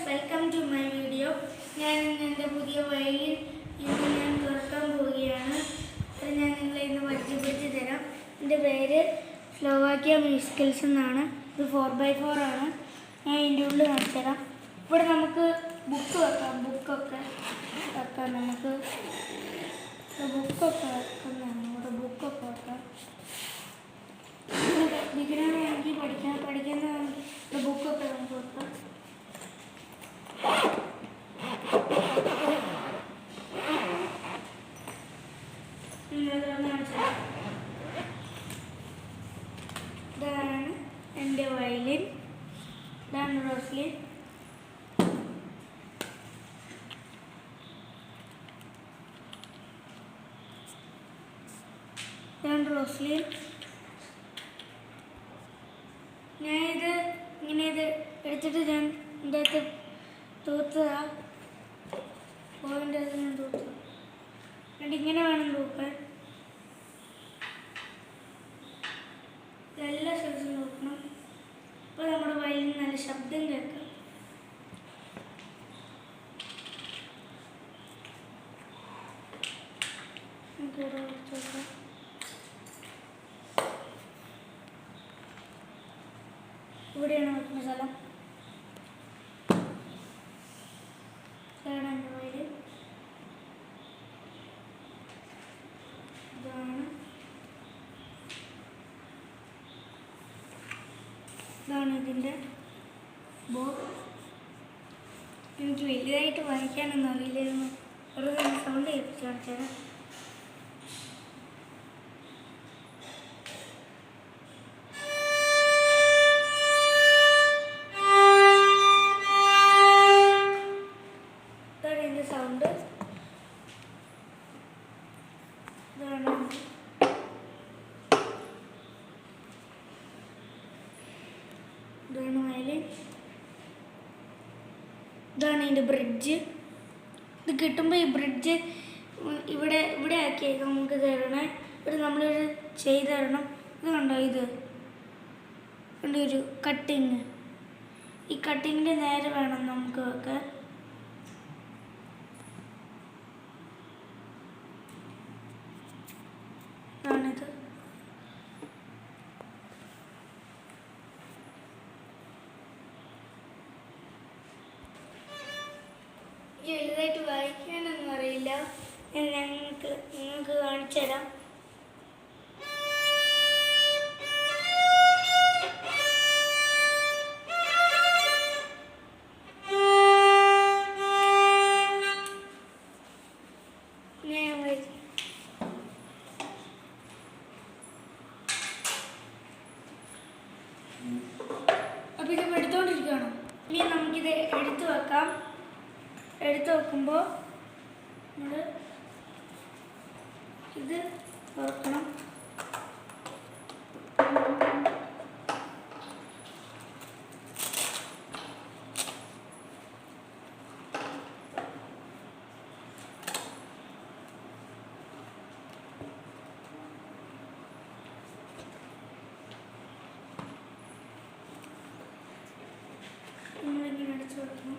Welcome to my video. ഞാൻ എൻ്റെ പുതിയ വയലിൻ ഇന്ന് ഞാൻ തുറക്കാൻ പോവുകയാണ്. അത് ഞാൻ നിങ്ങളെ ഇന്ന് പരിചയപ്പെടുത്തി തരാം. എൻ്റെ പേര് സ്ലോവാക്യ മ്യൂസിക്കൽസ് എന്നാണ്. ഇത് 4x4 ആണ്. ഞാൻ ഇതിൻ്റെ ഉള്ളിൽ കാണിച്ചു തരാം. ഇവിടെ നമുക്ക് ബുക്ക് വെക്കാം. ബുക്കൊക്കെ വെക്കാം. നമുക്ക് ബുക്കൊക്കെ വെക്കുന്നതാണ്. ഇവിടെ ബുക്കൊക്കെ വെക്കാം. ബിഗിനറാണെങ്കിൽ പഠിക്കുന്ന ബുക്കൊക്കെ നമുക്ക് വെക്കാം. ഇതാണ് എൻ്റെ വയലിൻ. ഇതാണ് റോസ്ലിൻ. ഇതാണ് റോസ്ലിൻ. ഞാനിത് ഇങ്ങനെ എടുത്തിട്ട് ഞാൻ എൻ്റെ അകത്ത് തൂത്തതാണ്. പോയിൻ്റെ അകത്ത് ഞാൻ തൂത്തു. എന്നിട്ട് ഇങ്ങനെ വേണം തൂക്കാൻ. എല്ലാ സ്ഥലത്തും നോക്കണം. അപ്പോൾ നമ്മുടെ വയലിന് നല്ല ശബ്ദം കേൾക്കാം. ഇവിടെയാണ് വെക്കുന്ന സ്ഥലം. ഇതാണ് എൻ്റെ വയലിൻ. ഇതാണ് ഇതിൻ്റെ ബോർഡ്. എനിക്ക് വലുതായിട്ട് വായിക്കാനൊന്നും അറിയില്ലായിരുന്നു. ഒരു സൗണ്ട് കേൾപ്പിച്ച് കാണിച്ചാൽ ഇതാണ് എൻ്റെ സൗണ്ട്. ഇതാണ് വയലിൻ. ഇതാണ് ഇതിൻ്റെ ബ്രിഡ്ജ്. ഇത് കിട്ടുമ്പോൾ ഈ ബ്രിഡ്ജ് ഇവിടെ ആക്കിയേക്കാം. നമുക്ക് തരണേ. ഇവിടെ നമ്മളൊരു ചെയ്ത് തരണം. ഇത് കണ്ടോ, ഇത് കണ്ടോ ഒരു കട്ടിങ്. ഈ കട്ടിങ്ങിൻ്റെ നേരെ വേണം നമുക്ക് വെക്കാൻ. ഇതാണിത്. വലുതായിട്ട് വായിക്കാനൊന്നും അറിയില്ല. നിങ്ങൾക്ക് കാണിച്ചു തരാം. അപ്പം ഇത് എടുത്തുകൊണ്ടിരിക്കുകയാണോ? ഇനി നമുക്കിത് എടുത്തു വെക്കാം. എടുത്തു വെക്കുമ്പോൾ നമ്മൾ ഇത് തുറക്കണം. നമ്മളിങ്ങനെ അടച്ചു വെക്കണം.